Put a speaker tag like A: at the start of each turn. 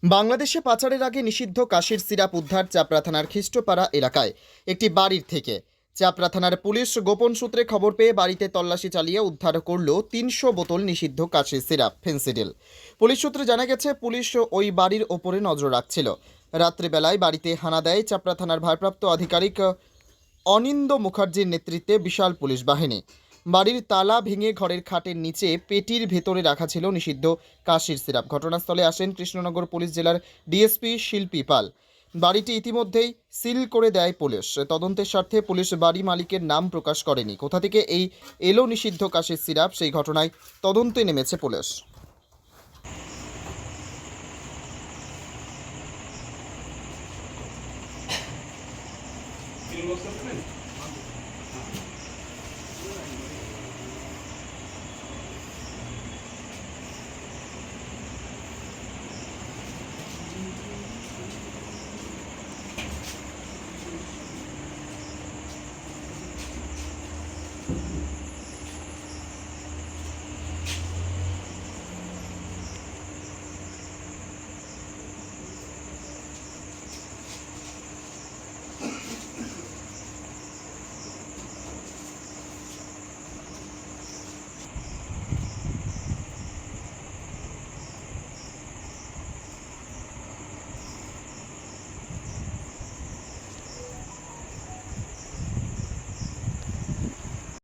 A: বাংলাদেশে পাচারের আগে নিষিদ্ধ কাশির সিরাপ উদ্ধার চাপড়া থানার খ্রিস্টপাড়া এলাকায় একটি বাড়ির থেকে। চাপড়া থানার পুলিশ গোপন সূত্রে খবর পেয়ে বাড়িতে তল্লাশি চালিয়ে উদ্ধার করল ৩০০ বোতল নিষিদ্ধ কাশির সিরাপ ফেন্সিডিল। পুলিশ সূত্রে জানা গেছে, পুলিশ ওই বাড়ির ওপরে নজর রাখছিল। রাত্রিবেলায় বাড়িতে হানা দেয় চাপড়া থানার ভারপ্রাপ্ত আধিকারিক অনিন্দ মুখার্জির নেতৃত্বে বিশাল পুলিশ বাহিনী। বাড়ির তালা ভেঙে ঘরের খাটের নিচে পেটির ভেতরে রাখা ছিল নিষিদ্ধ কাশির সিরাপ। ঘটনাস্থলে আসেন কৃষ্ণনগর পুলিশ জেলার ডিএসপি শিল্পী পাল। বাড়িটি ইতিমধ্যেই সিল করে দেয় পুলিশ। তদন্তের স্বার্থে পুলিশ বাড়ি মালিকের নাম প্রকাশ করেনি। কোথা থেকে এই এলো নিষিদ্ধ কাশির সিরাপ, সেই ঘটনায় তদন্তে নেমেছে পুলিশ।
B: তিন বস্তা দেবেন?